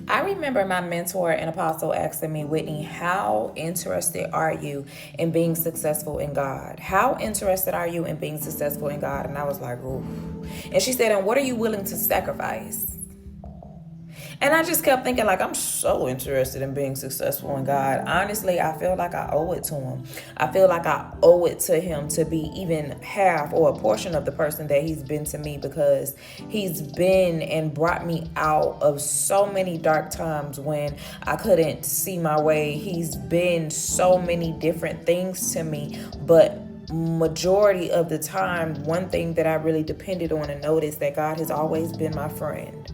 I remember my mentor and apostle asking me, Whitney, how interested are you in being successful in God? How interested are you in being successful in God? And I was like, ooh. And she said, and what are you willing to sacrifice? And I just kept thinking, like, I'm so interested in being successful in God. Honestly, I feel like I owe it to Him. I feel like I owe it to Him to be even half or a portion of the person that He's been to me, because He's been and brought me out of so many dark times when I couldn't see my way. He's been so many different things to me, but majority of the time, one thing that I really depended on and noticed that God has always been my friend.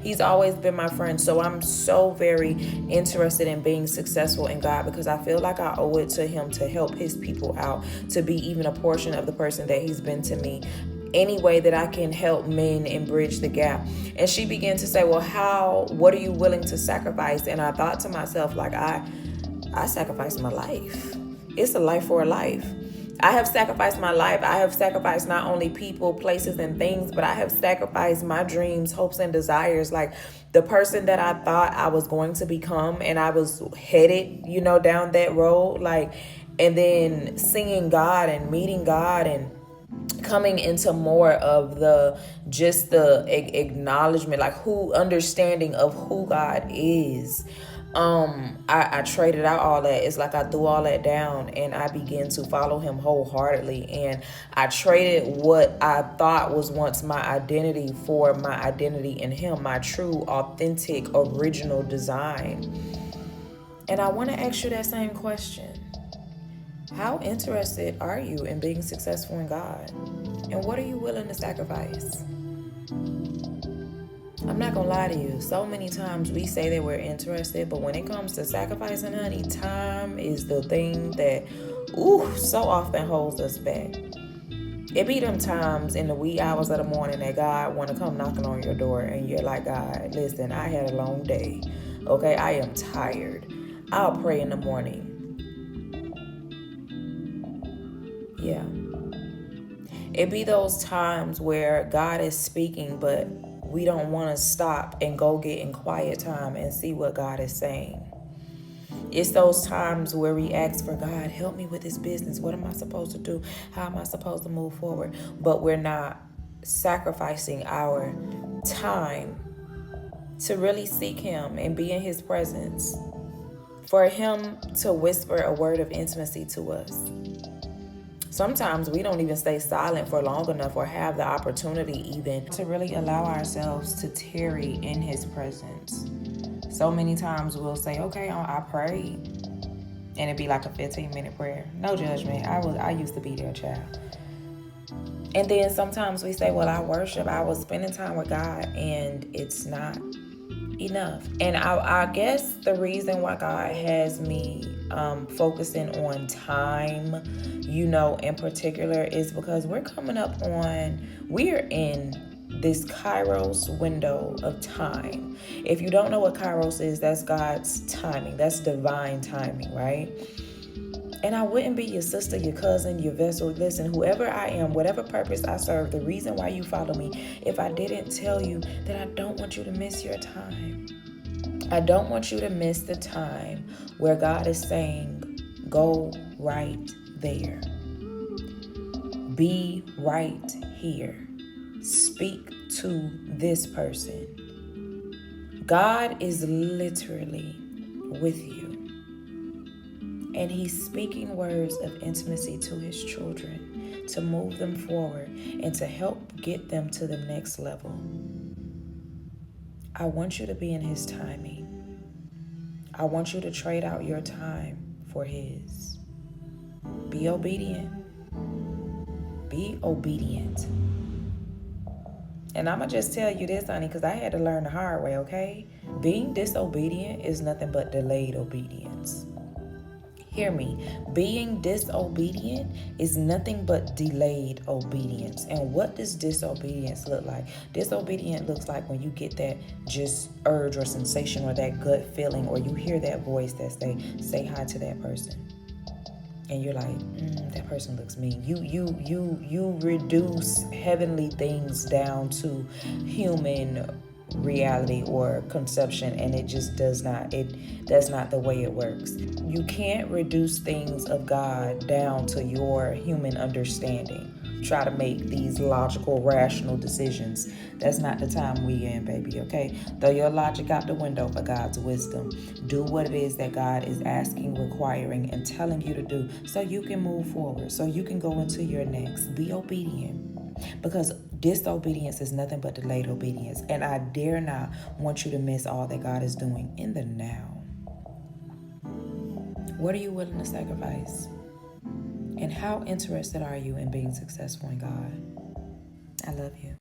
He's always been my friend. So I'm so very interested in being successful in God, because I feel like I owe it to Him to help His people out, to be even a portion of the person that He's been to me. Any way that I can help men and bridge the gap. And she began to say, well, what are you willing to sacrifice? And I thought to myself, like, I sacrificed my life. It's a life for a life. I have sacrificed my life. I have sacrificed not only people, places, and things, but I have sacrificed my dreams, hopes, and desires. Like the person that I thought I was going to become, and I was headed, down that road. Like, and then seeing God and meeting God and coming into more of the acknowledgement, like understanding of who God is. I traded out all that. It's like I threw all that down and I began to follow Him wholeheartedly. And I traded what I thought was once my identity for my identity in Him, my true, authentic, original design. And I want to ask you that same question. How interested are you in being successful in God? And what are you willing to sacrifice? I'm not gonna lie to you. So many times we say that we're interested, but when it comes to sacrificing, honey, time is the thing that, so often holds us back. It be them times in the wee hours of the morning that God want to come knocking on your door, and you're like, God, listen, I had a long day. Okay, I am tired. I'll pray in the morning. Yeah. It be those times where God is speaking, but we don't want to stop and go get in quiet time and see what God is saying. It's those times where we ask for, God, help me with this business. What am I supposed to do? How am I supposed to move forward? But we're not sacrificing our time to really seek Him and be in His presence, for Him to whisper a word of intimacy to us. Sometimes we don't even stay silent for long enough or have the opportunity even to really allow ourselves to tarry in His presence. So many times we'll say, okay, I prayed, and it'd be like a 15-minute prayer. No judgment. I used to be there, child. And then sometimes we say, well, I worship. I was spending time with God, and it's not enough. And I guess the reason why God has me focusing on time, in particular, is because we're in this Kairos window of time. If you don't know what Kairos is, that's God's timing. That's divine timing, right? And I wouldn't be your sister, your cousin, your vessel. Listen, whoever I am, whatever purpose I serve, the reason why you follow me, if I didn't tell you that I don't want you to miss your time. I don't want you to miss the time where God is saying, go right there. Be right here. Speak to this person. God is literally with you. And He's speaking words of intimacy to His children to move them forward and to help get them to the next level. I want you to be in His timing. I want you to trade out your time for His. Be obedient. Be obedient. And I'm going to just tell you this, honey, because I had to learn the hard way, okay? Being disobedient is nothing but delayed obedience. Hear me. Being disobedient is nothing but delayed obedience. And what does disobedience look like? Disobedience looks like when you get that just urge or sensation or that gut feeling, or you hear that voice that say hi to that person. And you're like, that person looks mean. You reduce heavenly things down to human reality or conception, and it just does not, that's not the way it works. You can't reduce things of God down to your human understanding. Try to make these logical, rational decisions. That's not the time we in, baby, okay? Throw your logic out the window for God's wisdom. Do what it is that God is asking, requiring, and telling you to do so you can move forward, so you can go into your next. Be obedient. Because disobedience is nothing but delayed obedience. And I dare not want you to miss all that God is doing in the now. What are you willing to sacrifice? And how interested are you in being successful in God? I love you.